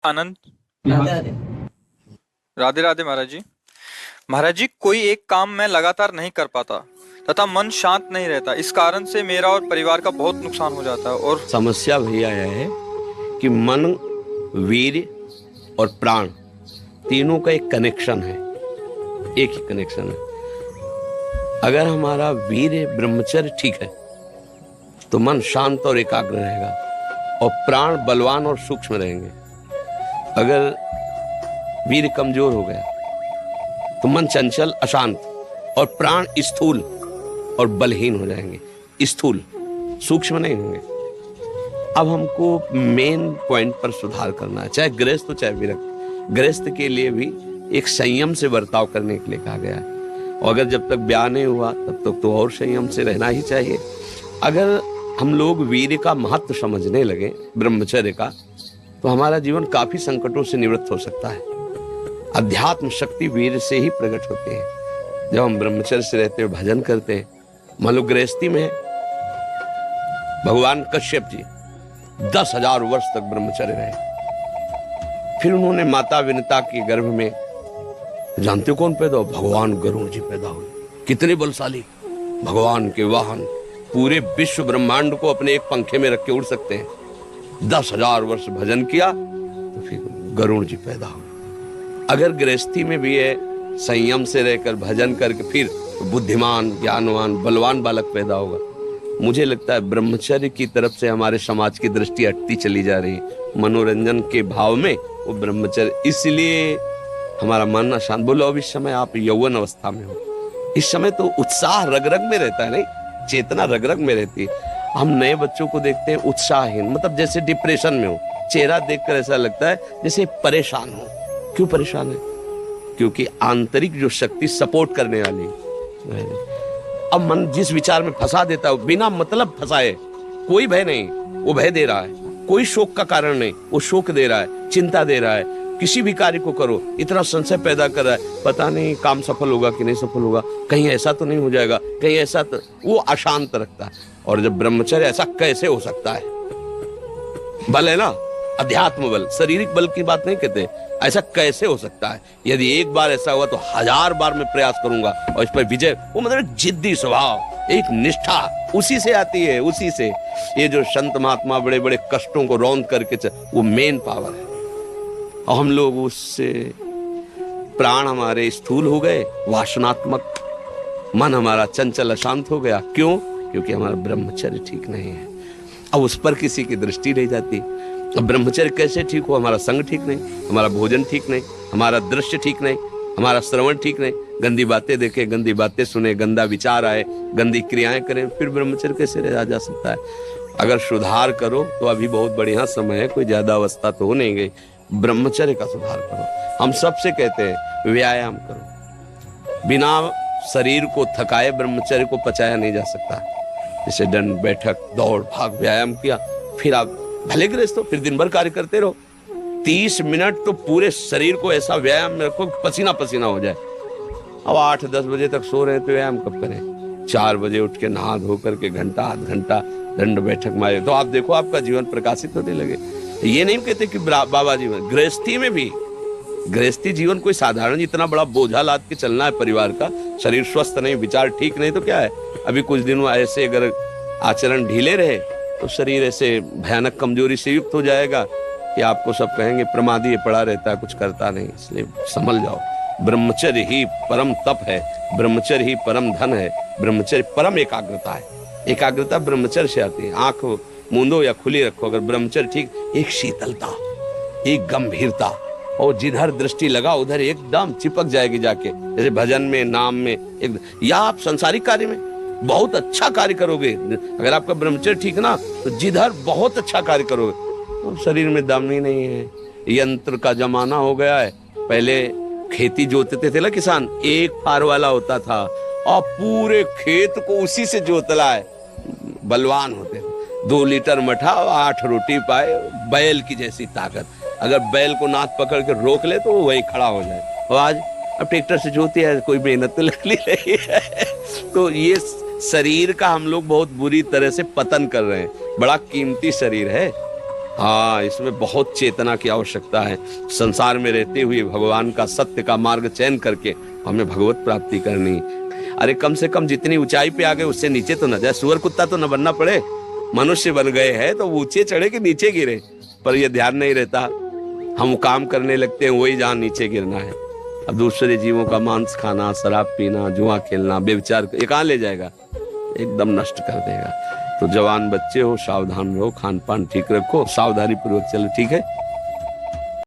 आनंद। राधे राधे। राधे राधे महाराज जी। महाराज जी, कोई एक काम मैं लगातार नहीं कर पाता तथा मन शांत नहीं रहता। इस कारण से मेरा और परिवार का बहुत नुकसान हो जाता है। और समस्या भैया यह है कि मन, वीर्य और प्राण तीनों का एक कनेक्शन है, एक ही कनेक्शन है। अगर हमारा वीर्य ब्रह्मचर्य ठीक है तो मन शांत और एकाग्र रहेगा और प्राण बलवान और सूक्ष्म रहेंगे। अगर वीर्य कमजोर हो गया तो मन चंचल, अशांत और प्राण स्थूल और बलहीन हो जाएंगे। स्थूल, सूक्ष्म नहीं होंगे। अब हमको मेन पॉइंट पर सुधार करना है, चाहे गृहस्थ हो चाहे विरक्त। गृहस्थ के लिए भी एक संयम से बर्ताव करने के लिए कहा गया है, और अगर जब तक ब्याह नहीं हुआ तब तक तो और संयम से रहना ही चाहिए। अगर हम लोग वीर्य का महत्व समझने लगे, ब्रह्मचर्य का, तो हमारा जीवन काफी संकटों से निवृत्त हो सकता है। अध्यात्म शक्ति वीर्य से ही प्रकट होती है। जब हम ब्रह्मचर्य से रहते हुए भजन करते हैं, मान लो गृहस्थी में भगवान कश्यप जी 10,000 वर्ष तक ब्रह्मचर्य रहे। फिर उन्होंने माता विनता के गर्भ में, जानते हो कौन पैदा हो? भगवान गरुड़ जी पैदा हुए। कितने बलशाली, भगवान के वाहन, पूरे विश्व ब्रह्मांड को अपने एक पंखे में रख के उड़ सकते हैं। 10,000 वर्ष भजन किया तो फिर गरुड़ जी पैदा हुए। अगर गृहस्थी में भी है, संयम से रहकर भजन करके फिर तो बुद्धिमान, ज्ञानवान, बलवान बालक पैदा होगा। मुझे लगता है ब्रह्मचर्य की तरफ से हमारे समाज की दृष्टि हटती चली जा रही है। मनोरंजन के भाव में वो ब्रह्मचर्य, इसलिए हमारा मन अशांत। बोलो अब इस समय आप यौवन अवस्था में हो, इस समय तो उत्साह रग रग में रहता है, नहीं, चेतना रग रग में रहती है। हम नए बच्चों को देखते हैं उत्साहहीन, मतलब जैसे डिप्रेशन में हो। चेहरा देखकर ऐसा लगता है जैसे परेशान हो। क्यों परेशान है? क्योंकि आंतरिक जो शक्ति सपोर्ट करने वाली है, अब मन जिस विचार में फंसा देता है, बिना मतलब फंसाए, कोई भय नहीं, वो भय दे रहा है। कोई शोक का कारण नहीं, वो शोक दे रहा है, चिंता दे रहा है। किसी भी कार्य को करो, इतना संशय पैदा कर रहा है, पता नहीं काम सफल होगा कि नहीं सफल होगा, कहीं ऐसा तो नहीं हो जाएगा, कहीं ऐसा तो, वो अशांत रखता है। और जब ब्रह्मचर्य, ऐसा कैसे हो सकता है? बल है ना, अध्यात्म बल, शारीरिक बल की बात नहीं कहते, ऐसा कैसे हो सकता है? यदि एक बार ऐसा हुआ तो 1000 बार मैं प्रयास करूंगा और इस पर विजय। वो मतलब एक जिद्दी स्वभाव, एक निष्ठा, उसी से आती है, उसी से। ये जो संत महात्मा बड़े बड़े कष्टों को रौंद करके वो मेन पावर है। और हम लोग उससे, प्राण हमारे स्थूल हो गए, वासनात्मक, मन हमारा चंचल अशांत हो गया। क्यों? क्योंकि हमारा ब्रह्मचर्य ठीक नहीं है। अब उस पर किसी की दृष्टि नहीं जाती। अब ब्रह्मचर्य कैसे ठीक हो? हमारा संग ठीक नहीं, हमारा भोजन ठीक नहीं, हमारा दृश्य ठीक नहीं, हमारा श्रवण ठीक नहीं, गंदी बातें देखे, गंदी बातें सुने, गंदा विचार आए, गंदी क्रियाएं करें, फिर ब्रह्मचर्य कैसे रहा जा सकता है? अगर सुधार करो तो अभी बहुत बढ़िया समय है, कोई ज्यादा अवस्था तो हो नहीं गई। ब्रह्मचर्य का सुधार करो। हम सबसे कहते हैं व्यायाम करो। बिना शरीर को थकाए ब्रह्मचर्य को पचाया नहीं जा सकता। जैसे दंड बैठक, दौड़ भाग, व्यायाम किया, फिर आप भले गृहस्थ हो, फिर दिन भर कार्य करते रहो। 30 मिनट तो पूरे शरीर को ऐसा व्यायाम में रखो पसीना पसीना हो जाए। अब 8-10 बजे तक सो रहे हैं तो व्यायाम कब करें? 4 बजे उठ के नहा धो करके घंटा आध घंटा दंड बैठक मारे तो आप देखो आपका जीवन प्रकाशित होने लगे। ये नहीं कहते कि बाबा जीवन, गृहस्थी में भी, गृहस्थी जीवन कोई साधारण इतना बड़ा बोझा लाद के चलना है परिवार का। शरीर स्वस्थ नहीं, विचार ठीक नहीं तो क्या है? अभी कुछ दिनों ऐसे अगर आचरण ढीले रहे तो शरीर ऐसे भयानक कमजोरी से युक्त हो जाएगा कि आपको सब कहेंगे प्रमादी पड़ा रहता है, कुछ करता नहीं। इसलिए संभल जाओ। ब्रह्मचर्य ही परम तप है, ब्रह्मचर्य ही परम धन है, ब्रह्मचर्य परम एकाग्रता है। एकाग्रता ब्रह्मचर्य से आती है। आंख मूंदो या खुली रखो, अगर ब्रह्मचर्य ठीक, एक शीतलता, एक गंभीरता, और जिधर दृष्टि लगा उधर एकदम चिपक जाएगी जाके। जैसे भजन में, नाम में, एक, या आप संसारिक कार्य में बहुत अच्छा कार्य करोगे। अगर आपका ब्रह्मचर्य ठीक ना तो जिधर बहुत अच्छा कार्य करोगे। तो शरीर में दम ही नहीं है। यंत्र का जमाना हो गया है। पहले खेती जोतते थे ना किसान, एक फार वाला होता था और पूरे खेत को उसी से जोतला है। बलवान होते थे, 2 लीटर मठा और 8 रोटी पाए, बैल की जैसी ताकत। अगर बैल को नाथ पकड़ के रोक ले तो वो वही खड़ा हो जाए। और आज अब ट्रैक्टर से जोती है, कोई मेहनत तो लग रही है। तो ये शरीर का हम लोग बहुत बुरी तरह से पतन कर रहे हैं। बड़ा कीमती शरीर है, हाँ, इसमें बहुत चेतना की आवश्यकता है। संसार में रहते हुए भगवान का सत्य का मार्ग चयन करके हमें भगवत प्राप्ति करनी। अरे कम से कम जितनी ऊंचाई पे आ गए उससे नीचे तो न जाए, सुअर कुत्ता तो न बनना पड़े। मनुष्य बन गए हैं तो ऊंचे चढ़े कि नीचे गिरे, पर यह ध्यान नहीं रहता। हम काम करने लगते हैं वही जहां नीचे गिरना है। अब दूसरे जीवों का मांस खाना, शराब पीना, जुआ खेलना, व्यभिचार ये कहाँ ले जाएगा, एकदम नष्ट कर देगा। तो जवान बच्चे हो, सावधान रहो, खान पान ठीक रखो, सावधानी पूर्वक चलो, ठीक है।